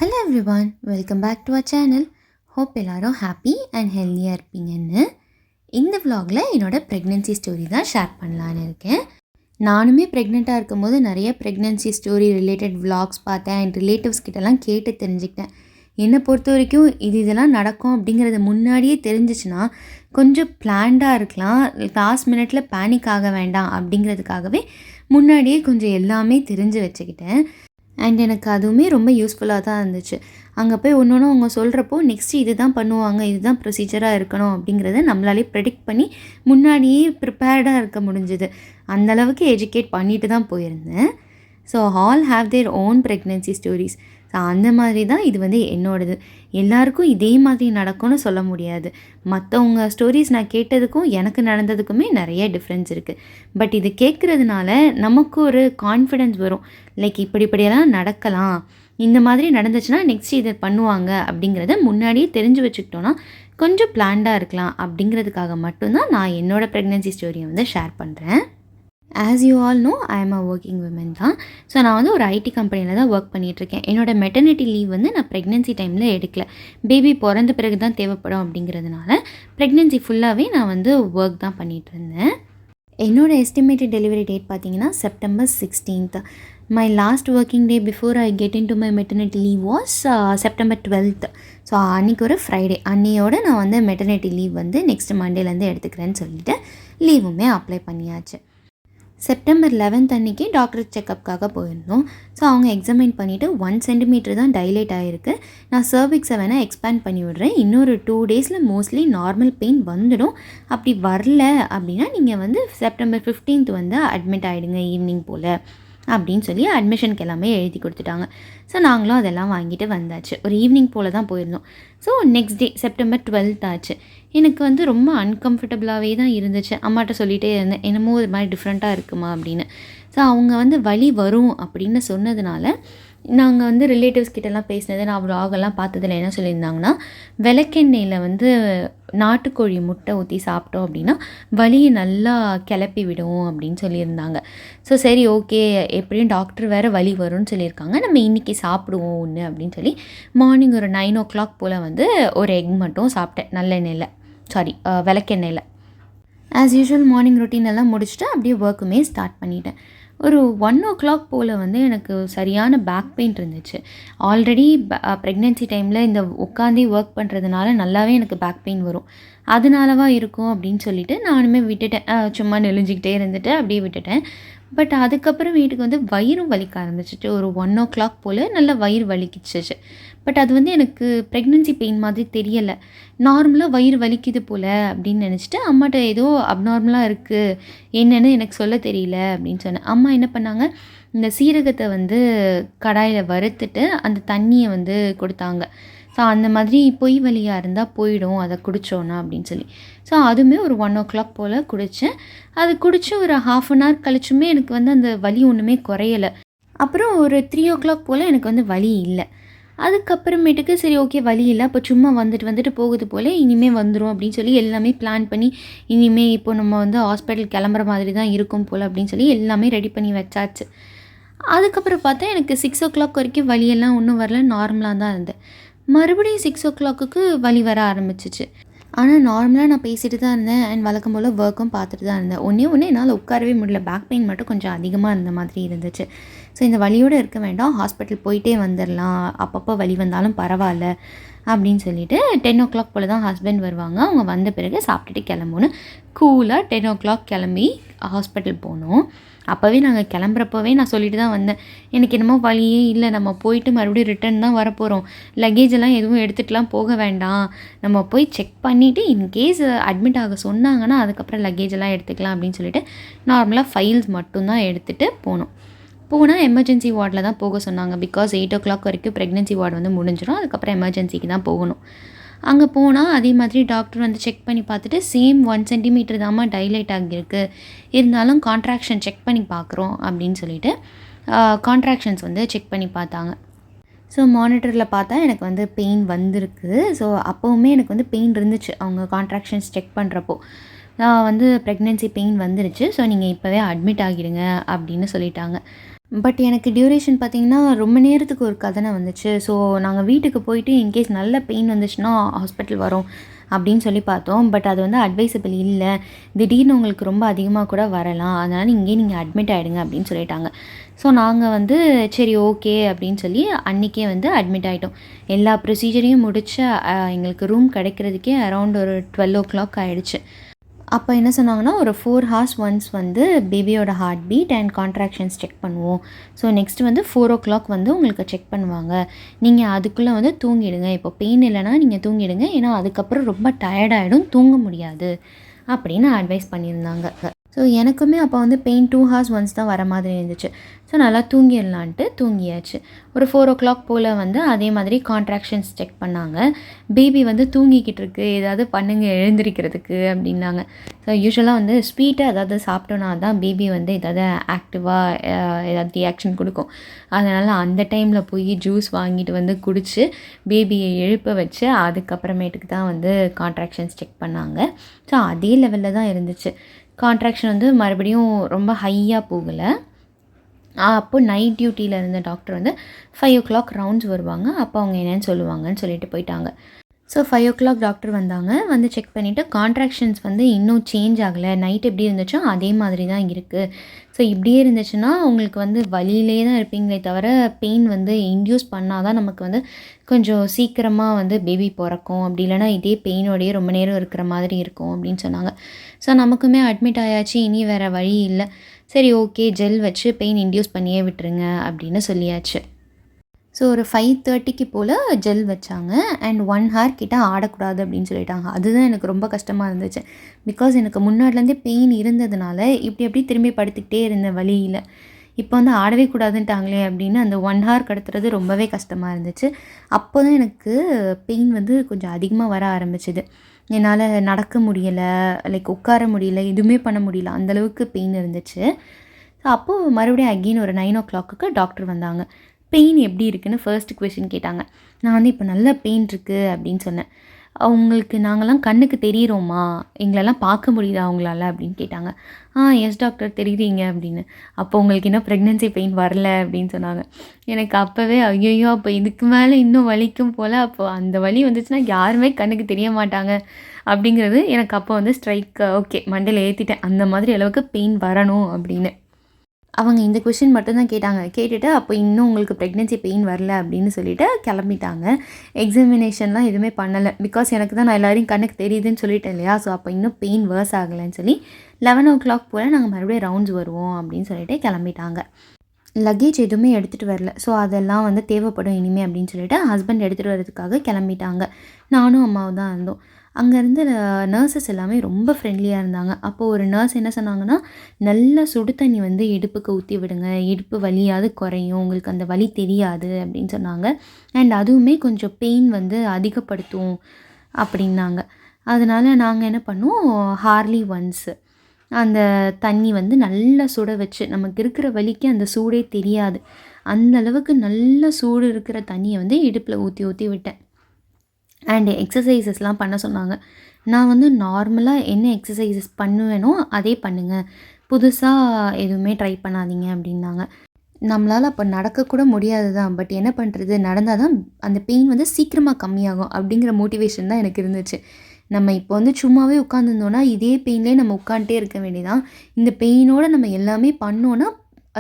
Hello everyone, welcome back to our channel. Hope எல்லோரும் happy and ஹெல்த்தியாக இருப்பீங்கன்னு இந்த vlogல என்னோடய ப்ரெக்னென்சி ஸ்டோரி தான் ஷேர் பண்ணலான்னு இருக்கேன். நானுமே ப்ரெக்னெண்ட்டாக இருக்கும்போது நிறைய ப்ரெக்னென்சி ஸ்டோரி ரிலேட்டட் vlogs பார்த்தேன் அண்ட் ரிலேட்டிவ்ஸ் கிட்டலாம் கேட்டு தெரிஞ்சுக்கிட்டேன். என்னை பொறுத்த வரைக்கும் இதெல்லாம் நடக்கும் அப்படிங்கிறது முன்னாடியே தெரிஞ்சிச்சுன்னா கொஞ்சம் பிளான்டாக இருக்கலாம். லாஸ்ட் மினிட்ல பேனிக் ஆக வேண்டாம் அப்படிங்கிறதுக்காகவே முன்னாடியே கொஞ்சம் எல்லாமே தெரிஞ்சு வச்சுக்கிட்டேன். அண்ட் எனக்கு அதுவுமே ரொம்ப யூஸ்ஃபுல்லாக தான் இருந்துச்சு. அங்கே போய் ஒன்று ஒன்று அவங்க சொல்கிறப்போ நெக்ஸ்ட்டு இது தான் பண்ணுவாங்க, இதுதான் ப்ரொசீஜராக இருக்கணும் அப்படிங்கிறத நம்மளாலே ப்ரெடிக்ட் பண்ணி முன்னாடியே ப்ரிப்பேர்டாக இருக்க முடிஞ்சுது. அந்தளவுக்கு எஜுகேட் பண்ணிட்டு தான் போயிருந்தேன். So all have their own pregnancy stories. So அந்த மாதிரி தான் இது என்னோடது. எல்லாருக்கும் இதே மாதிரி நடக்கும்னு சொல்ல முடியாது. மற்றவங்க ஸ்டோரிஸ் நான் கேட்டதுக்கும் எனக்கு நடந்ததுக்குமே நிறைய டிஃப்ரென்ஸ் இருக்குது. பட் இது கேட்குறதுனால நமக்கு ஒரு கான்ஃபிடென்ஸ் வரும். லைக் இப்படியெல்லாம் நடக்கலாம், இந்த மாதிரி நடந்துச்சுன்னா நெக்ஸ்ட் இதை பண்ணுவாங்க அப்படிங்கிறத முன்னாடியே தெரிஞ்சு வச்சுக்கிட்டோன்னா கொஞ்சம் பிளான்டாக இருக்கலாம். அப்படிங்கிறதுக்காக மட்டும்தான் நான் என்னோடய ப்ரெக்னென்சி ஸ்டோரியை ஷேர் பண்ணுறேன். As you all know, I am a working women தான். ஸோ நான் ஒரு ஐடி கம்பெனியில் தான் ஒர்க் பண்ணிகிட்ருக்கேன். என்னோடய மெட்டர்னிட்டி லீவ் நான் ப்ரெக்னென்சி டைமில் எடுக்கல. பேபி பிறந்த பிறகு தான் தேவைப்படும் அப்படிங்கிறதுனால ப்ரெக்னென்சி ஃபுல்லாகவே நான் ஒர்க் தான் பண்ணிகிட்டு இருந்தேன். என்னோடய எஸ்டிமேட்டட் டெலிவரி டேட் பார்த்தீங்கன்னா September 16th. My last working day before I get in to my maternity leave was September 12th. So அன்றைக்கி ஒரு ஃப்ரைடே. அன்னையோடு நான் மெட்டர்னிட்டி லீவ் நெக்ஸ்ட் மண்டேலேருந்து எடுத்துக்கிறேன்னு சொல்லிவிட்டு லீவுமே அப்ளை பண்ணியாச்சு. செப்டம்பர் 11th அன்றைக்கி டாக்டர் செக்கப்புக்காக போயிருந்தோம். ஸோ அவங்க எக்ஸாமின் பண்ணிவிட்டு 1 cm தான் டைலேட் ஆகிருக்கு. நான் சர்விக்ஸை வேணால் எக்ஸ்பேண்ட் பண்ணி விடுறேன், இன்னொரு 2 daysல மோஸ்ட்லி நார்மல் பெயின் வந்துடும். அப்படி வரல அப்படின்னா நீங்கள் செப்டம்பர் 15th அட்மிட் ஆகிடுங்க ஈவினிங் போல் அப்படின்னு சொல்லி அட்மிஷனுக்கு எல்லாமே எழுதி கொடுத்துட்டாங்க. ஸோ நாங்களும் அதெல்லாம் வாங்கிட்டு வந்தாச்சு. ஒரு ஈவினிங் போல் தான் போயிருந்தோம். So next day September 12th ஆச்சு. எனக்கு ரொம்ப அன்கம்ஃபர்டபுளாகவே தான் இருந்துச்சு. அம்மாட்ட சொல்லிகிட்டே இருந்தேன், என்னமோ ஒரு மாதிரி டிஃப்ரெண்ட்டாக இருக்குமா அப்படின்னு. ஸோ அவங்க வலி வரும் அப்படின்னு சொன்னதுனால நாங்கள் ரிலேட்டிவ்ஸ் கிட்டலாம் பேசினது, நான் vlog பார்த்ததில் என்ன சொல்லியிருந்தாங்கன்னா, விளக்கெண்ணெயில் நாட்டுக்கோழி முட்டை ஊற்றி சாப்பிட்டோம் அப்படின்னா வலியை நல்லா கிளப்பி விடும் அப்படின்னு சொல்லியிருந்தாங்க. ஸோ சரி, ஓகே, எப்படியும் டாக்டர் வேறு வலி வரும்னு சொல்லியிருக்காங்க, நம்ம இன்றைக்கி சாப்பிடுவோம் ஒன்று அப்படின்னு சொல்லி மார்னிங் ஒரு 9 o'clock போல் ஒரு எக் மட்டும் சாப்பிட்டேன் நல்லெண்ணெயில், விளக்கெண்ணெயில். ஆஸ் யூஷுவல் மார்னிங் ரொட்டீன் எல்லாம் முடிச்சுட்டு அப்படியே ஒர்க்குமே ஸ்டார்ட் பண்ணிட்டேன். ஒரு 1 o'clock போல் எனக்கு சரியான பேக் பெயின் இருந்துச்சு. ஆல்ரெடி ப்ரெக்னென்சி டைமில் இந்த உட்காந்தே ஒர்க் பண்ணுறதுனால நல்லாவே எனக்கு பேக் பெயின் வரும். அதனாலவா இருக்கும் அப்படின்னு சொல்லிட்டு நானுமே விட்டுட்டேன். சும்மா நெளிஞ்சிக்கிட்டே இருந்துட்டு அப்படியே விட்டுட்டேன். பட் அதுக்கப்புறம் வீட்டுக்கு வயிறும் வலிக்க ஆரம்பிச்சிச்சு. ஒரு 1 o'clock போல் நல்லா வயிறு வலிக்கிச்சிச்சு. பட் அது எனக்கு ப்ரெக்னென்சி பெயின் மாதிரி தெரியலை. நார்மலாக வயிறு வலிக்குது போல் அப்படின்னு நினச்சிட்டு அம்மாட்ட ஏதோ அப்நார்மலாக இருக்குது, என்னென்னு எனக்கு சொல்ல தெரியல அப்படின்னு சொன்னேன். அம்மா என்ன பண்ணாங்க, இந்த சீரகத்தை கடாயில் வறுத்துட்டு அந்த தண்ணியை கொடுத்தாங்க. ஸோ அந்த மாதிரி பொய் வலியாக இருந்தால் போயிடும் அதை குடித்தோன்னா அப்படின்னு சொல்லி. ஸோ அதுவுமே ஒரு 1 o'clock போல் குடித்தேன். அது குடித்து ஒரு 1/2 hour கழிச்சுமே எனக்கு அந்த வலி ஒன்றுமே குறையலை. அப்புறம் ஒரு 3 o'clock போல் எனக்கு வலி இல்லை. அதுக்கப்புறமேட்டுக்கு சரி, ஓகே, வலி இல்லை, அப்போ சும்மா வந்துட்டு போகுது போல், இனிமேல் வந்துடும் அப்படின்னு சொல்லி எல்லாமே பிளான் பண்ணி, இனிமேல் இப்போ நம்ம ஹாஸ்பிட்டல் கிளம்புற மாதிரி தான் இருக்கும் போல் அப்படின்னு சொல்லி எல்லாமே ரெடி பண்ணி வச்சாச்சு. அதுக்கப்புறம் பார்த்தா எனக்கு 6 o'clock வரைக்கும் வலியெல்லாம் ஒன்றும் வரல, நார்மலாக தான் இருந்தேன். மறுபடியும் 6 o'clock வலி வர ஆரம்பிச்சிச்சு. ஆனால் நார்மலாக நான் பேசிட்டு தான் இருந்தேன் அண்ட் வழக்கம் போல் ஒர்க்கும் பார்த்துட்டு தான் இருந்தேன். ஒன்று என்னால் உட்காரவே முடியல, பேக் பெயின் மட்டும் கொஞ்சம் அதிகமாக இருந்த மாதிரி இருந்துச்சு. ஸோ இந்த வலியோடு இருக்க வேண்டாம், ஹாஸ்பிட்டல் போயிட்டே வந்துடலாம், அப்பப்போ வலி வந்தாலும் பரவாயில்ல அப்படின்னு சொல்லிவிட்டு 10 o'clock போல் தான் ஹஸ்பண்ட் வருவாங்க. அவங்க வந்த பிறகு சாப்பிட்டுட்டு கிளம்புன்னு கூலாக 10 o'clock கிளம்பி ஹாஸ்பிட்டல் போனோம். அப்போவே நாங்கள் கிளம்புறப்பவே நான் சொல்லிட்டு தான் வந்தேன், எனக்கு என்னமோ வலியே இல்லை, நம்ம போயிட்டு மறுபடியும் ரிட்டன் தான் வரப்போகிறோம், லக்கேஜ் எல்லாம் எதுவும் எடுத்துகிட்டுலாம் போக வேண்டாம், நம்ம போய் செக் பண்ணிவிட்டு இன்கேஸ் அட்மிட் ஆக சொன்னாங்கன்னா அதுக்கப்புறம் லக்கேஜ் எல்லாம் எடுத்துக்கலாம் அப்படின்னு சொல்லிட்டு நார்மலாக ஃபைல்ஸ் மட்டும்தான் எடுத்துகிட்டு போனோம். போனால் எமர்ஜென்சி வார்டில் தான் போக சொன்னாங்க. பிகாஸ் 8 o'clock வரைக்கும் ப்ரெக்னென்சி வார்டு முடிஞ்சிடும், அதுக்கப்புறம் எமர்ஜென்சிக்கு தான் போகணும். அங்கே போனால் அதே மாதிரி டாக்டர் செக் பண்ணி பார்த்துட்டு சேம் 1 cm தாம்மா டைலேட் ஆகியிருக்கு, இருந்தாலும் கான்ட்ராக்ஷன் செக் பண்ணி பார்க்குறோம் அப்படின்னு சொல்லிட்டு கான்ட்ராக்ஷன்ஸ் செக் பண்ணி பார்த்தாங்க. ஸோ மானிட்டரில் பார்த்தா எனக்கு பெயின் வந்திருக்கு. ஸோ அப்போவுமே எனக்கு பெயின் இருந்துச்சு. அவங்க கான்ட்ராக்ஷன்ஸ் செக் பண்ணுறப்போ ப்ரெக்னென்சி பெயின் வந்துருச்சு, ஸோ நீங்கள் இப்போவே அட்மிட் ஆகிடுங்க அப்படின்னு சொல்லிட்டாங்க. பட் எனக்கு டியூரேஷன் பார்த்தீங்கன்னா, ரொம்ப நேரத்துக்கு ஒரு கதனை வந்துச்சு. ஸோ, நாங்க வீட்டுக்கு போயிட்டு இன்கேஸ் நல்ல பெயின் வந்துச்சுன்னா ஹாஸ்பிட்டல் வரோம் அப்படின்னு சொல்லி பார்த்தோம். பட் அது வந்து அட்வைசபிள் இல்ல. திடீர்னு உங்களுக்கு ரொம்ப அதிகமா கூட வரலாம். அதனால இங்கேயே நீங்க அட்மிட் ஆயிடுங்க அப்படின்னு சொல்லிட்டாங்க. ஸோ, நாங்க வந்து சரி ஓகே அப்படின்னு சொல்லி அன்னைக்கே வந்து அட்மிட் ஆயிட்டோம். எல்லா ப்ரொசீஜரையும் முடிச்சு எங்களுக்கு ரூம் கிடைக்கிறதுக்கே அரவுண்ட் ஒரு 12:00 ஆயிடுச்சு. அப்போ என்ன சொன்னாங்கன்னா, ஒரு 4 ஹார்ஸ் ஒன்ஸ் வந்து பேபியோட heart beat and contractions check பண்ணுவோம். ஸோ நெக்ஸ்ட் வந்து 4:00 வந்து உங்களுக்கு செக் பண்ணுவாங்க. நீங்கள் அதுக்குள்ளே வந்து தூங்கிடுங்க. இப்போ பெயின் இல்லைன்னா நீங்கள் தூங்கிடுங்க. ஏன்னா அதுக்கப்புறம் ரொம்ப டயர்ட் ஆகிடும், தூங்க முடியாது அப்படின்னு அட்வைஸ் பண்ணியிருந்தாங்க. ஸோ எனக்குமே அப்போ வந்து பெயின் 2 ஹார்ஸ் ஒன்ஸ் தான் வர மாதிரி இருந்துச்சு. ஸோ நல்லா தூங்கிடலான்ட்டு தூங்கியாச்சு. ஒரு 4:00 போல் வந்து அதே மாதிரி கான்ட்ராக்ஷன்ஸ் செக் பண்ணாங்க. பேபி வந்து தூங்கிக்கிட்டு இருக்கு, ஏதாவது பண்ணுங்க எழுந்திரிக்கிறதுக்கு அப்படின்னாங்க. ஸோ யூஸ்வலாக வந்து ஸ்வீட்டாக ஏதாவது சாப்பிட்டோன்னா தான் பேபி வந்து ஏதாவது ஆக்டிவாக ஏதாவது ரியாக்ஷன் கொடுக்கும். அதனால் அந்த டைமில் போய் ஜூஸ் வாங்கிட்டு வந்து குடித்து பேபியை எழுப்ப வச்சு அதுக்கப்புறமேட்டுக்கு தான் வந்து கான்ட்ராக்ஷன்ஸ் செக் பண்ணாங்க. ஸோ அதே லெவலில் தான் இருந்துச்சு. கான்ட்ராக்ஷன் வந்து மறுபடியும் ரொம்ப ஹையாக போகலை. அப்போ நைட் டியூட்டியில் இருந்த டாக்டர் வந்து 5:00 ரவுண்ட்ஸ் வருவாங்க. அப்போ அவங்க என்னென்னு சொல்லுவாங்கன்னு சொல்லிட்டு போயிட்டாங்க. ஸோ 5:00 டாக்டர் வந்தாங்க. வந்து செக் பண்ணிவிட்டு கான்ட்ராக்ஷன்ஸ் வந்து இன்னும் சேஞ்ச் ஆகலை. நைட் எப்படி இருந்துச்சோ அதே மாதிரி தான் இருக்குது. ஸோ இப்படியே இருந்துச்சுன்னா உங்களுக்கு வந்து வலியிலே தான் இருப்பீங்களே தவிர பெயின் வந்து இன்டியூஸ் பண்ணால் தான் நமக்கு வந்து கொஞ்சம் சீக்கிரமாக வந்து பேபி பிறக்கும். அப்படி இல்லைனா இதே பெயினோடையே ரொம்ப நேரம் இருக்கிற மாதிரி இருக்கும் அப்படின்னு சொன்னாங்க. ஸோ நமக்குமே அட்மிட் ஆயாச்சு. இனி வேறு வழி இல்லை. சரி ஓகே ஜெல் வச்சு பெயின் இன்டியூஸ் பண்ணியே விட்டுருங்க அப்படின்னு சொல்லியாச்சு. ஸோ ஒரு 5:30 போல் ஜெல் வச்சாங்க. அண்ட் 1 ஹார் கிட்ட ஆடக்கூடாது அப்படின்னு சொல்லிட்டாங்க. அதுதான் எனக்கு ரொம்ப கஷ்டமாக இருந்துச்சு. பிகாஸ் எனக்கு முன்னாடிலேருந்தே பெயின் இருந்ததுனால இப்படி அப்படி திரும்பி படுத்துக்கிட்டே இருந்தேன் வலியில். இப்போ வந்து ஆடவே கூடாதுன்ட்டாங்களே அப்படின்னு அந்த 1 ஹார் கடத்துறது ரொம்பவே கஷ்டமாக இருந்துச்சு. அப்போ தான் எனக்கு பெயின் வந்து கொஞ்சம் அதிகமாக வர ஆரம்பிச்சிது. என்னால் நடக்க முடியலை, லைக் உட்கார முடியல, எதுவுமே பண்ண முடியல, அந்தளவுக்கு பெயின் இருந்துச்சு. ஸோ அப்போது மறுபடியும் அகெயின் ஒரு 9:00க்கு டாக்டர் வந்தாங்க. பெயின் எப்படி இருக்குன்னு ஃபர்ஸ்ட் கொஸ்டின் கேட்டாங்க. நான் வந்து இப்போ நல்ல பெயின் இருக்குது அப்படின்னு சொன்னேன். உங்களுக்கு நாங்கள்லாம் கண்ணுக்கு தெரியிறோமா, எங்களெல்லாம் பார்க்க முடியுதா அவங்களால அப்படின்னு கேட்டாங்க. எஸ் டாக்டர் தெரியுறீங்க அப்படின்னு. அப்போ உங்களுக்கு இன்னும் ப்ரெக்னென்சி பெயின் வரல அப்படின்னு சொன்னாங்க. எனக்கு அப்போவே ஐயோ அப்போ இதுக்கு மேலே இன்னும் வலிக்கும் போல், அப்போ அந்த வலி வந்துச்சுன்னா யாருமே கண்ணுக்கு தெரிய மாட்டாங்க அப்படிங்கிறது எனக்கு அப்போ வந்து ஸ்ட்ரைக் ஓகே மண்டையில் ஏற்றிட்டேன். அந்த மாதிரி அளவுக்கு பெயின் வரணும் அப்படின்னு. அவங்க இந்த கொஷின் மட்டும்தான் கேட்டாங்க. கேட்டுட்டு அப்போ இன்னும் உங்களுக்கு ப்ரெக்னென்சி பெயின் வரல அப்படின்னு சொல்லிவிட்டு கிளம்பிட்டாங்க. எக்ஸாமினேஷன்லாம் எதுவுமே பண்ணலை. பிகாஸ் எனக்கு தான் நான் எல்லோரையும் கண்ணுக்கு தெரியுதுன்னு சொல்லிட்டேன் இல்லையா. ஸோ அப்போ இன்னும் பெயின் வேர்ஸ் ஆகலைன்னு சொல்லி 11:00 போல் நாங்கள் மறுபடியும் ரவுண்ட்ஸ் வருவோம் அப்படின்னு சொல்லிட்டு கிளம்பிட்டாங்க. லக்கேஜ் எதுவுமே எடுத்துகிட்டு வரல. ஸோ அதெல்லாம் வந்து தேவைப்படும் இனிமேல் அப்படின்னு சொல்லிட்டு ஹஸ்பண்ட் எடுத்துகிட்டு வரதுக்காக கிளம்பிட்டாங்க. நானும் அம்மாவும் தான் இருந்தோம். அங்கே இருந்த நர்சஸ் எல்லாமே ரொம்ப ஃப்ரெண்ட்லியாக இருந்தாங்க. அப்போது ஒரு நர்ஸ் என்ன சொன்னாங்கன்னா, நல்லா சுடு தண்ணி வந்து இடுப்புக்கு ஊற்றி விடுங்க, இடுப்பு வலியாவது குறையும், உங்களுக்கு அந்த வலி தெரியாது அப்படின்னு சொன்னாங்க. அண்ட் அதுவுமே கொஞ்சம் பெயின் வந்து அதிகப்படுத்தும் அப்படின்னாங்க. அதனால் நாங்கள் என்ன பண்ணோம், ஹார்லி ஒன்ஸு அந்த தண்ணி வந்து நல்லா சுட வச்சு, நமக்கு இருக்கிற வலிக்கு அந்த சூடே தெரியாது, அந்த அளவுக்கு நல்ல சூடு இருக்கிற தண்ணியை வந்து இடுப்பில் ஊற்றி ஊற்றி விட்டேன். அண்ட் எக்ஸசைசஸ்லாம் பண்ண சொன்னாங்க. நான் வந்து நார்மலாக என்ன எக்ஸசைசஸ் பண்ணுவேனோ அதே பண்ணுங்கள், புதுசாக எதுவுமே ட்ரை பண்ணாதீங்க அப்படின்னாங்க. நம்மளால் அப்போ நடக்கக்கூட முடியாது தான். பட் என்ன பண்ணுறது, நடந்தால் தான் அந்த பெயின் வந்து சீக்கிரமாக கம்மியாகும் அப்படிங்கிற மோட்டிவேஷன் தான் எனக்கு இருந்துச்சு. நம்ம இப்போ வந்து சும்மாவே உட்காந்துருந்தோன்னா இதே பெயின்லேயே நம்ம உட்காந்துட்டே இருக்க வேண்டியதான். இந்த பெயினோடு நம்ம எல்லாமே பண்ணோன்னா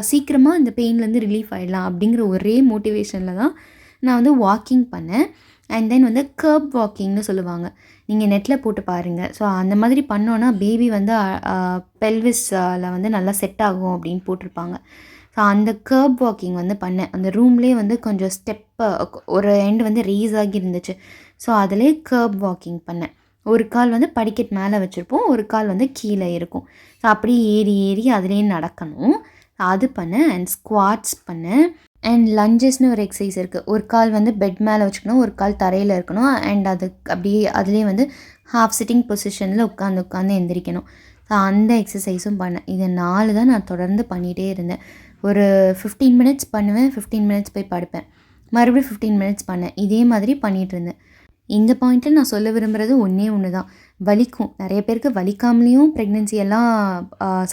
சீக்கிரமாக இந்த பெயின்லேருந்து ரிலீஃப் ஆகிடலாம் அப்படிங்கிற ஒரே மோட்டிவேஷனில் தான் நான் வந்து வாக்கிங் பண்ணேன். அண்ட் தென் வந்து கர்ப் வாக்கிங்னு சொல்லுவாங்க. நீங்கள் நெட்டில் போட்டு பாருங்கள். ஸோ அந்த மாதிரி பண்ணோன்னா பேபி வந்து பெல்விஸில் வந்து நல்லா செட் ஆகும் அப்படின்னு போட்டிருப்பாங்க. ஸோ அந்த கர்ப் வாக்கிங் வந்து பண்ணேன். அந்த ரூம்லேயே வந்து கொஞ்சம் ஸ்டெப்பு ஒரு எண்டு வந்து ரேஸ் ஆகி இருந்துச்சு. ஸோ அதிலே கர்ப் வாக்கிங் பண்ணேன். ஒரு கால் வந்து படிக்கட் மேலே வச்சுருப்போம், ஒரு கால் வந்து கீழே இருக்கும். ஸோ அப்படியே ஏறி ஏறி அதிலே நடக்கணும். அது பண்ணேன். அண்ட் ஸ்குவாட்ஸ் பண்ணேன். அண்ட் லஞ்சஸ்னு ஒரு எக்ஸசைஸ் இருக்குது. ஒரு கால் வந்து பெட் மேலே வச்சுக்கணும், ஒரு கால் தரையில் இருக்கணும். அண்ட் அது அப்படியே அதுலேயே வந்து ஹாஃப் சிட்டிங் பொசிஷனில் உட்காந்து எந்திரிக்கணும். ஸோ அந்த எக்ஸசைஸும் பண்ணேன். இது 4 தான் நான் தொடர்ந்து பண்ணிகிட்டே இருந்தேன். ஒரு 15 மினிட்ஸ் பண்ணுவேன், 15 மினிட்ஸ் போய் படுப்பேன், மறுபடியும் 15 மினிட்ஸ் பண்ணேன். இதே மாதிரி பண்ணிகிட்டு இருந்தேன். இந்த பாயிண்ட்டில் நான் சொல்ல விரும்புகிறது ஒன்றே ஒன்று தான். வலிக்கும். நிறைய பேருக்கு வலிக்காமலேயும் ப்ரெக்னென்சி எல்லாம்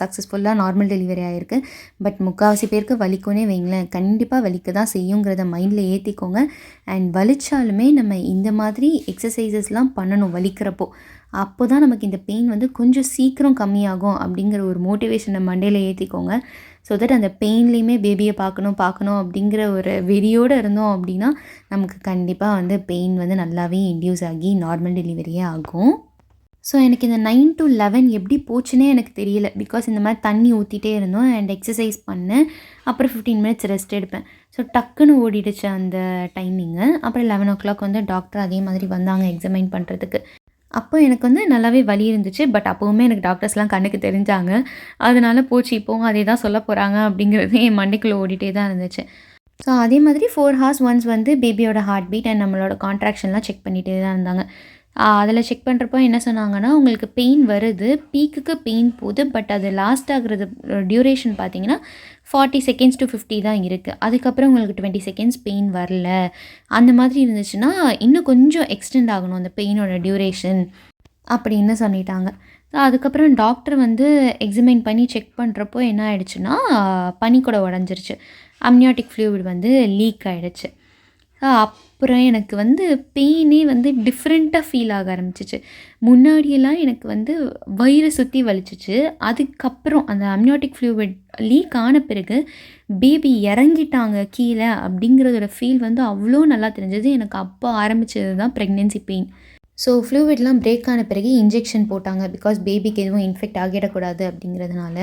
சக்ஸஸ்ஃபுல்லாக நார்மல் டெலிவரி ஆகிருக்கு. பட் முக்கால்வாசி பேருக்கு வலிக்கும்னே வைங்களேன். கண்டிப்பாக வலிக்க தான் செய்யுங்கிறத மைண்டில் ஏற்றிக்கோங்க. அண்ட் வலிச்சாலுமே நம்ம இந்த மாதிரி எக்ஸசைசஸ்லாம் பண்ணணும் வலிக்கிறப்போ. அப்போ தான் நமக்கு இந்த பெயின் வந்து கொஞ்சம் சீக்கிரம் கம்மியாகும் அப்படிங்கிற ஒரு மோட்டிவேஷனை மண்டையில் ஏற்றிக்கோங்க. ஸோ தட் அந்த பெயின்லேயுமே பேபியை பார்க்கணும் அப்படிங்கிற ஒரு வெறியோடு இருந்தோம் அப்படின்னா நமக்கு கண்டிப்பாக வந்து பெயின் வந்து நல்லாவே இன்டியூஸ் ஆகி நார்மல் டெலிவரியே ஆகும். ஸோ எனக்கு இந்த 9 to 11 எப்படி போச்சுன்னே எனக்கு தெரியல. பிகாஸ் இந்த மாதிரி தண்ணி ஊற்றிட்டே இருந்தோம் அண்ட் எக்ஸசைஸ் பண்ணேன். அப்புறம் 15 மினிட்ஸ் ரெஸ்ட் எடுப்பேன். ஸோ டக்குன்னு ஓடிடுச்சு அந்த டைமிங்கு. அப்புறம் 11 o'clock வந்து டாக்டர் அதே மாதிரி வந்தாங்க எக்ஸாமைன் பண்ணுறதுக்கு. அப்போ எனக்கு வந்து நல்லாவே வலி இருந்துச்சு. பட் அப்போவுமே எனக்கு டாக்டர்ஸ்லாம் கண்ணுக்கு தெரிஞ்சாங்க. அதனால போச்சு இப்போவும் அதே தான் சொல்ல போகிறாங்க அப்படிங்கிறது என் மண்டைக்குள்ளே ஓடிட்டே தான் இருந்துச்சு. ஸோ அதே மாதிரி 4 hours ஒன்ஸ் வந்து பேபியோட ஹார்ட் பீட் அண்ட் நம்மளோட கான்ட்ராக்ஷன்லாம் செக் பண்ணிகிட்டே தான் இருந்தாங்க. அதில் செக் பண்ணுறப்போ என்ன சொன்னாங்கன்னா, உங்களுக்கு பெயின் வருது, பீக்குக்கு பெயின் போகுது. பட் அது லாஸ்ட் ஆகிறது டியூரேஷன் பார்த்தீங்கன்னா 40 seconds to 50 தான் இருக்குது. அதுக்கப்புறம் உங்களுக்கு 20 seconds பெயின் வரல. அந்த மாதிரி இருந்துச்சுன்னா இன்னும் கொஞ்சம் எக்ஸ்டெண்ட் ஆகணும் அந்த பெயினோட டியூரேஷன் அப்படின்னு சொல்லிட்டாங்க. அதுக்கப்புறம் டாக்டர் வந்து எக்ஸாமைன் பண்ணி செக் பண்ணுறப்போ என்ன ஆகிடுச்சுன்னா, பனிக்கூட உடஞ்சிருச்சு. அம்னியாட்டிக் ஃப்ளூயிட் வந்து லீக் ஆகிடுச்சு. அப்புறம் எனக்கு வந்து பெயினே வந்து டிஃப்ரெண்ட்டாக ஃபீல் ஆக ஆரம்பிச்சிச்சு. முன்னாடியெல்லாம் எனக்கு வந்து வயிறை சுற்றி வலிச்சிச்சு. அதுக்கப்புறம் அந்த அம்னியாட்டிக் ஃப்ளூயிட் லீக் ஆன பிறகு பேபி இறங்கிட்டாங்க கீழே அப்படிங்கிறதோட ஃபீல் வந்து அவ்வளோ நல்லா தெரிஞ்சது. எனக்கு அப்போ ஆரம்பித்தது தான் ப்ரெக்னென்சி பெயின். ஸோ ஃப்ளூவிட்லாம் பிரேக் ஆன பிறகு இன்ஜெக்ஷன் போட்டாங்க. பிகாஸ் பேபிக்கு எதுவும் இன்ஃபெக்ட் ஆகிடக்கூடாது அப்படிங்கிறதுனால.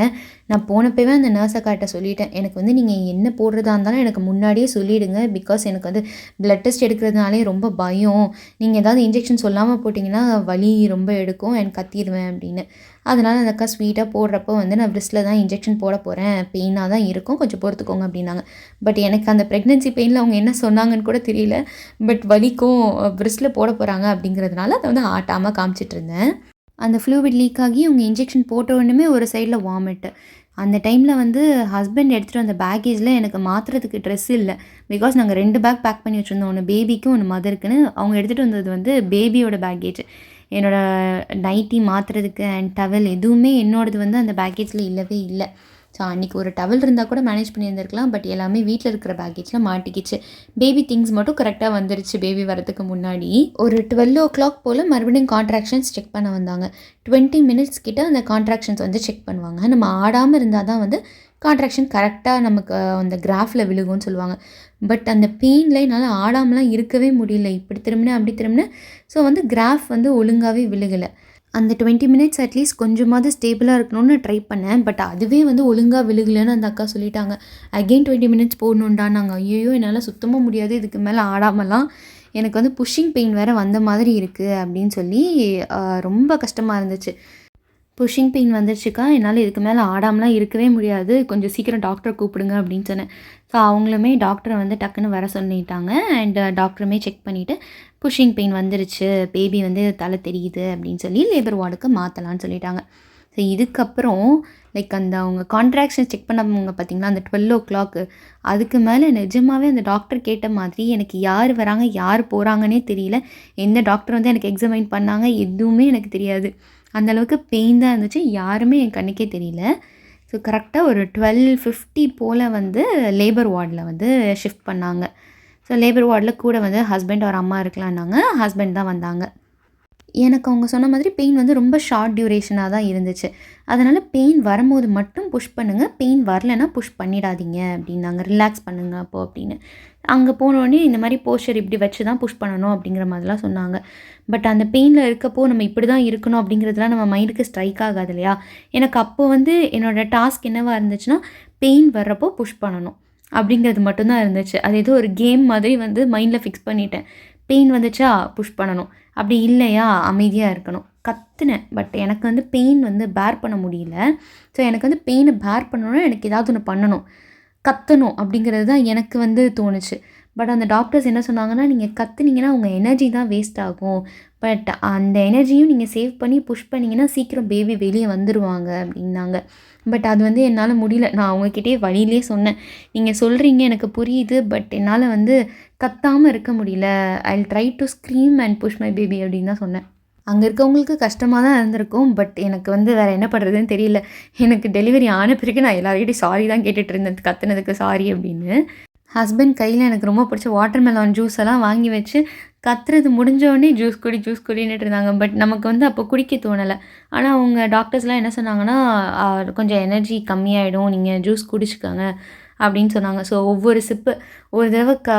நான் போனப்பவே அந்த நர்ஸக்கார்ட்ட சொல்லிட்டேன், எனக்கு வந்து நீங்கள் என்ன போடுறதா இருந்தாலும் எனக்கு முன்னாடியே சொல்லிவிடுங்க. பிகாஸ் எனக்கு வந்து பிளட் டெஸ்ட் எடுக்கிறதுனாலே ரொம்ப பயம். நீங்கள் ஏதாவது இன்ஜெக்ஷன் சொல்லாமல் போட்டிங்கன்னா வலி ரொம்ப எடுக்கும் எனக்கு கத்திடுவேன் அப்படின்னு. அதனால் அந்த அக்கா ஸ்வீட்டாக போடுறப்போ வந்து நான் ப்ரிஸ்ட்டில் தான் இன்ஜெக்ஷன் போட போகிறேன், பெயினாக தான் இருக்கும், கொஞ்சம் பொறுத்துக்கோங்க அப்படின்னாங்க. பட் எனக்கு அந்த ப்ரெக்னென்சி பெயினில் அவங்க என்ன சொன்னாங்கன்னு கூட தெரியல. பட் வலிக்கும் ப்ரிஸ்ட்டில் போட போகிறாங்க அப்படிங்கிறதுனால அதை வந்து ஆட்டாமல் காமிச்சிட்டு இருந்தேன். அந்த ஃப்ளூவிட் லீக் ஆகி அவங்க இன்ஜெக்ஷன் போட்ட உடனே ஒரு சைடில் வாமிட்டு. அந்த டைமில் வந்து ஹஸ்பண்ட் எடுத்துகிட்டு வந்த பேக்கேஜில் எனக்கு மாற்றுறதுக்கு ட்ரெஸ் இல்லை. பிகாஸ் நாங்கள் 2 பேக் பேக் பண்ணி வச்சுருந்தோம், ஒன்று பேபிக்கும் ஒன்று மதருக்குன்னு. அவங்க எடுத்துகிட்டு வந்தது வந்து பேபியோட பேக்கேஜ். என்னோடய நைட்டி மாற்றுறதுக்கு அண்ட் டவல் எதுவுமே என்னோடது வந்து அந்த பேக்கேஜில் இல்லவே இல்லை. ஸோ அன்றைக்கி ஒரு டவல் இருந்தால் கூட மேனேஜ் பண்ணியிருந்திருக்கலாம். பட் எல்லாமே வீட்டில் இருக்கிற பேக்கேஜில் மாட்டிக்கிச்சு. பேபி திங்ஸ் மட்டும் கரெக்டாக வந்துருச்சு. பேபி வரதுக்கு முன்னாடி ஒரு 12 o'clock போல் மறுபடியும் கான்ட்ராக்ஷன்ஸ் செக் பண்ண வந்தாங்க. 20 minutes கிட்ட அந்த கான்ட்ராக்ஷன்ஸ் வந்து செக் பண்ணுவாங்க. நம்ம ஆடாமல் இருந்தால் தான் வந்து கான்ட்ராக்ஷன் கரெக்டாக நமக்கு அந்த கிராஃபில் விழுகும்னு சொல்லுவாங்க. பட் அந்த பெயினில் என்னால் ஆடாமலாம் இருக்கவே முடியல. இப்படி திரும்பினேன் அப்படி திரும்பினேன். ஸோ வந்து கிராஃப் வந்து ஒழுங்காகவே விழுகலை. அந்த 20 minutes அட்லீஸ்ட் கொஞ்சமாவது ஸ்டேபிளாக இருக்கணும்னு ட்ரை பண்ணேன். பட் அதுவே வந்து ஒழுங்காக விழுகலைன்னு அந்த அக்கா சொல்லிட்டாங்க. Again 20 minutes போடணுண்டா. நாங்கள் ஐயோ என்னால் சுத்தமாக முடியாது இதுக்கு மேலே ஆடாமலாம், எனக்கு வந்து புஷ்ஷிங் பெயின் வேறு வந்த மாதிரி இருக்குது அப்படின்னு சொல்லி ரொம்ப கஷ்டமாக இருந்துச்சு. புஷ்ஷிங் பெயின் வந்துருச்சுக்கா, என்னால் இதுக்கு மேலே ஆடாமலாம் இருக்கவே முடியாது, கொஞ்சம் சீக்கிரம் டாக்டரை கூப்பிடுங்க அப்படின்னு சொன்னேன். ஸோ அவங்களுமே டாக்டரை வந்து டக்குன்னு வர சொல்லிட்டாங்க. அண்ட் டாக்டருமே செக் பண்ணிவிட்டு புஷ்ஷிங் பெயின் வந்துருச்சு, பேபி வந்து தலை தெரியுது அப்படின்னு சொல்லி லேபர் வார்டுக்கு மாற்றலான்னு சொல்லிட்டாங்க. ஸோ இதுக்கப்புறம் லைக் அந்த அவங்க கான்ட்ராக்ஷன் செக் பண்ணவங்க பார்த்திங்களா, அந்த 12 o'clock அதுக்கு மேலே நிஜமாகவே அந்த டாக்டர் கேட்ட மாதிரி எனக்கு யார் வராங்க யார் போகிறாங்கன்னே தெரியல. எந்த டாக்டர் வந்து எனக்கு எக்ஸாமைன் பண்ணாங்க எதுவுமே எனக்கு தெரியாது. அந்தளவுக்கு பெயின் தான் இருந்துச்சு. யாருமே என் கண்ணுக்கே தெரியல. ஸோ கரெக்டாக ஒரு 12:50 போல் வந்து லேபர் வார்டில் வந்து ஷிஃப்ட் பண்ணாங்க. ஸோ லேபர் வார்டில் கூட வந்து ஹஸ்பண்ட் ஒரு அம்மா இருக்கலான்னாங்க. ஹஸ்பண்ட் தான் வந்தாங்க. எனக்கு அவங்க சொன்ன மாதிரி பெயின் வந்து ரொம்ப ஷார்ட் டியூரேஷனாக தான் இருந்துச்சு. அதனால் பெயின் வரும்போது மட்டும் புஷ் பண்ணுங்கள், பெயின் வரலைன்னா புஷ் பண்ணிடாதீங்க அப்படின்னாங்க. ரிலாக்ஸ் பண்ணுங்கள் அப்போது அப்படின்னு. அங்கே போனோடனே இந்த மாதிரி போஸ்டர் இப்படி வச்சு தான் புஷ் பண்ணணும் அப்படிங்கிற மாதிரிலாம் சொன்னாங்க. பட் அந்த பெயினில் இருக்கப்போ நம்ம இப்படி தான் இருக்கணும் அப்படிங்கிறதுலாம் நம்ம மைண்டுக்கு ஸ்ட்ரைக் ஆகாது இல்லையா. எனக்கு அப்போது வந்து என்னோடய டாஸ்க் என்னவாக இருந்துச்சுன்னா, பெயின் வர்றப்போ புஷ் பண்ணணும் அப்படிங்கிறது மட்டும்தான் இருந்துச்சு. அது ஏதோ ஒரு கேம் மாதிரி வந்து மைண்டில் ஃபிக்ஸ் பண்ணிட்டேன். பெயின் வந்துச்சா புஷ் பண்ணணும், அப்படி இல்லையா அமைதியாக இருக்கணும். கத்துனேன். பட் எனக்கு வந்து பெயின் வந்து பேர் பண்ண முடியல. ஸோ எனக்கு வந்து பெயினை பேர் பண்ணணுன்னா எனக்கு ஏதாவது ஒன்று பண்ணணும், கத்தணும் அப்படிங்கிறது தான் எனக்கு வந்து தோணுச்சு. பட் அந்த டாக்டர்ஸ் என்ன சொன்னாங்கன்னா, நீங்கள் கத்துனீங்கன்னா உங்கள் எனர்ஜி தான் வேஸ்ட் ஆகும். பட் அந்த எனர்ஜியும் நீங்கள் சேவ் பண்ணி புஷ் பண்ணிங்கன்னா சீக்கிரம் பேபி வெளியே வந்துடுவாங்க அப்படின்னாங்க. பட் அது வந்து என்னால் முடியல. நான் அவங்கக்கிட்டே வழியிலே சொன்னேன், நீங்கள் சொல்கிறீங்க எனக்கு புரியுது, பட் என்னால் வந்து கத்தாமல் இருக்க முடியல. I will try to scream and push my baby அப்படின்னு தான் சொன்னேன். அங்கே இருக்கவங்களுக்கு கஷ்டமாக தான் இருந்திருக்கும். பட் எனக்கு வந்து வேறு என்ன பண்ணுறதுன்னு தெரியல. எனக்கு டெலிவரி ஆன பிறகு நான் எல்லார்கிட்டையும் சாரி தான் கேட்டுட்டு இருந்தேன், கத்துனதுக்கு சாரி அப்படின்னு. ஹஸ்பண்ட் கையில் எனக்கு ரொம்ப பிடிச்ச வாட்டர்மெலான் ஜூஸ் எல்லாம் வாங்கி வச்சு கத்துறது முடிஞ்சோடனே ஜூஸ் குடின்னுட்டு இருந்தாங்க. பட் நமக்கு வந்து அப்போ குடிக்க தோணலை. ஆனால் அவங்க டாக்டர்ஸ்லாம் என்ன சொன்னாங்கன்னா, கொஞ்சம் எனர்ஜி கம்மியாயிடும், நீங்கள் ஜூஸ் குடிச்சுக்கோங்க அப்படின்னு சொன்னாங்க. ஸோ ஒவ்வொரு சிப்பு ஒரு தடவை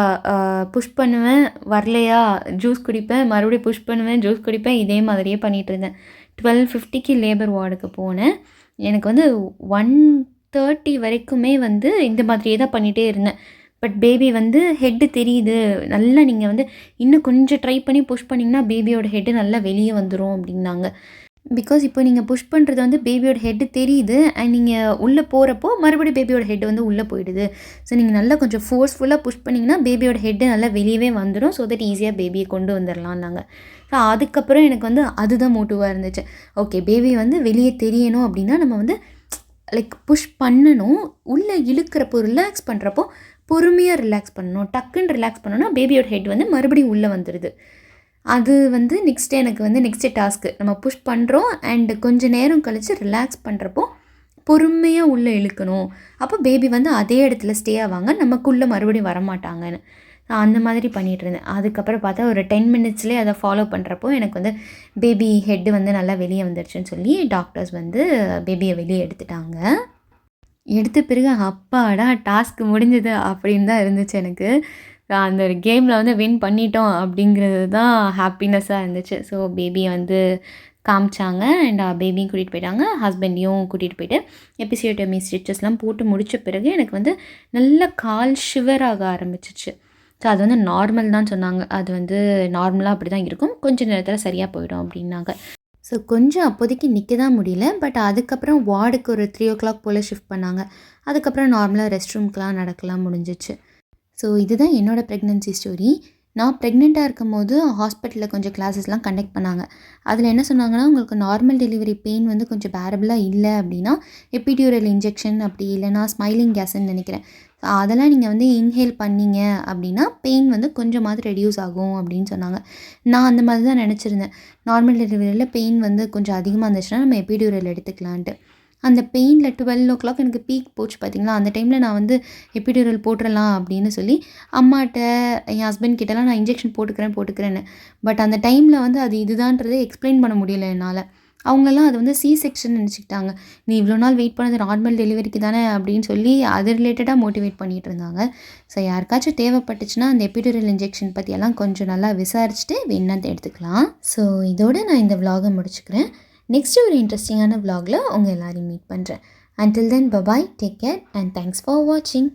புஷ் பண்ணுவேன், வரலையா ஜூஸ் குடிப்பேன், மறுபடியும் புஷ் பண்ணுவேன், ஜூஸ் குடிப்பேன், இதே மாதிரியே பண்ணிகிட்டு இருந்தேன். 12:50க்கு லேபர் வார்டுக்கு போனேன். எனக்கு வந்து 1:30 வரைக்குமே வந்து இந்த மாதிரியே தான் பண்ணிகிட்டே இருந்தேன். பட் பேபி வந்து ஹெட்டு தெரியுது, நல்லா நீங்கள் வந்து இன்னும் கொஞ்சம் ட்ரை பண்ணி புஷ் பண்ணிங்கன்னா பேபியோட ஹெட்டு நல்லா வெளியே வந்துடும் அப்படின்னாங்க. பிகாஸ் இப்போ நீங்கள் புஷ் பண்ணுறது வந்து பேபியோட ஹெட்டு தெரியுது அண்ட் நீங்கள் உள்ளே போகிறப்போ மறுபடியும் பேபியோட ஹெட்டு வந்து உள்ளே போயிடுது. ஸோ நீங்கள் நல்லா கொஞ்சம் ஃபோர்ஸ்ஃபுல்லாக புஷ் பண்ணிங்கன்னா பேபியோட ஹெட்டு நல்லா வெளியவே வந்துடும். ஸோ தட் ஈஸியாக பேபியை கொண்டு வந்துடலான்னாங்க. ஸோ அதுக்கப்புறம் எனக்கு வந்து அதுதான் மோட்டிவாக இருந்துச்சு. ஓகே, பேபி வந்து வெளியே தெரியணும் அப்படின்னா நம்ம வந்து லைக் புஷ் பண்ணணும். உள்ளே இழுக்கிறப்போ ரிலாக்ஸ் பண்ணுறப்போ பொறுமையாக ரிலாக்ஸ் பண்ணணும். டக்குன்னு ரிலாக்ஸ் பண்ணோன்னா பேபியோட ஹெட் வந்து மறுபடியும் உள்ளே வந்துடுது. அது வந்து நெக்ஸ்ட்டு டாஸ்க்கு. நம்ம புஷ் பண்ணுறோம் அண்டு கொஞ்சம் நேரம் கழித்து ரிலாக்ஸ் பண்ணுறப்போ பொறுமையாக உள்ளே இழுக்கணும். அப்போ பேபி வந்து அதே இடத்துல ஸ்டே ஆவாங்க, நமக்குள்ளே மறுபடியும் வரமாட்டாங்கன்னு. நான் அந்த மாதிரி பண்ணிகிட்டு இருந்தேன். அதுக்கப்புறம் பார்த்தா ஒரு 10 மினிட்ஸ்லேயே அதை ஃபாலோ பண்ணுறப்போ எனக்கு வந்து பேபி ஹெட்டு வந்து நல்லா வெளியே வந்துடுச்சுன்னு சொல்லி டாக்டர்ஸ் வந்து பேபியை வெளியே எடுத்துட்டாங்க. எடுத்த பிறகு அப்பாடா டாஸ்க் முடிஞ்சது அப்படின்னு தான் இருந்துச்சு எனக்கு. அந்த ஒரு கேமில் வந்து வின் பண்ணிட்டோம் அப்படிங்கிறது தான் ஹாப்பினஸ்ஸாக இருந்துச்சு. ஸோ பேபியை வந்து காமிச்சாங்க அண்ட் பேபியும் கூட்டிகிட்டு போயிட்டாங்க, ஹஸ்பண்டையும் கூட்டிகிட்டு போயிட்டு எபிசியோட்டமி ஸ்டிச்சஸ்லாம் போட்டு முடித்த பிறகு எனக்கு வந்து நல்ல கால் ஷிவராக ஆரம்பிச்சிச்சு. ஸோ அது வந்து நார்மல் தான் சொன்னாங்க. அது வந்து நார்மலாக அப்படி தான் இருக்கும், கொஞ்சம் நேரத்தில் சரியாக போயிடும் அப்படின்னாங்க. ஸோ கொஞ்சம் அப்போதைக்கு நிற்க தான் முடியல. பட் அதுக்கப்புறம் வார்டுக்கு ஒரு 3 o'clock போல் ஷிஃப்ட் பண்ணாங்க. அதுக்கப்புறம் நார்மலாக ரெஸ்ட் ரூம்க்கெலாம் நடக்கலாம் முடிஞ்சிச்சு. ஸோ இதுதான் என்னோடய ப்ரெக்னென்சி ஸ்டோரி. நான் ப்ரெக்னெண்ட்டாக இருக்கும் போது ஹாஸ்பிட்டலில் கொஞ்சம் கிளாஸஸ்லாம் கண்டக்ட் பண்ணாங்க. அதில் என்ன சொன்னாங்கன்னா, உங்களுக்கு நார்மல் டெலிவரி பெயின் வந்து கொஞ்சம் பேரபிளாக இல்லை அப்படின்னா எபிடியூரல் இன்ஜெக்ஷன், அப்படி இல்லைனா ஸ்மைலிங் கேஸ்ன்னு நினைக்கிறேன், அதெல்லாம் நீங்கள் வந்து இன்ஹேல் பண்ணிங்க அப்படின்னா பெயின் வந்து கொஞ்சமாவது ரெடியூஸ் ஆகும் அப்படின்னு சொன்னாங்க. நான் அந்த மாதிரி தான் நினச்சிருந்தேன். நார்மல் டெலிவரியில் பெயின் வந்து கொஞ்சம் அதிகமாக இருந்துச்சுன்னா நம்ம எபிடியூரல் எடுத்துக்கலான்ட்டு. அந்த பெயினில் 12 o'clock எனக்கு பீக் போச்சு பார்த்தீங்களா, அந்த டைமில் நான் வந்து எபிடியூரல் போட்டுடலாம் அப்படின்னு சொல்லி அம்மாட்ட என் ஹஸ்பண்ட் கிட்டலாம் நான் இன்ஜெக்ஷன் போட்டுக்கிறேன்னு. பட் அந்த டைமில் வந்து அது இதுதான்றதை எக்ஸ்பிளைன் பண்ண முடியல என்னால். அவங்கெல்லாம் அது வந்து C-செக்ஷன் நினச்சிக்கிட்டாங்க. நீ இவ்வளோ நாள் வெயிட் பண்ணது நார்மல் டெலிவரிக்கு தானே அப்படின்னு சொல்லி அது ரிலேட்டடாக மோட்டிவேட் பண்ணிகிட்டு இருந்தாங்க. ஸோ யாருக்காச்சும் தேவைப்பட்டுச்சுன்னா அந்த எபிடியூரல் இன்ஜெக்ஷன் பற்றியெல்லாம் கொஞ்சம் நல்லா விசாரிச்சுட்டு வேணும்னா எடுத்துக்கலாம். ஸோ இதோடு நான் இந்த விலாகை முடிச்சுக்கிறேன். நெக்ஸ்ட்டு ஒரு இன்ட்ரெஸ்டிங்கான விலாகில் உங்கள் எல்லாரையும் மீட் பண்ணுறேன். Until then, bye-bye, take care and thanks for watching.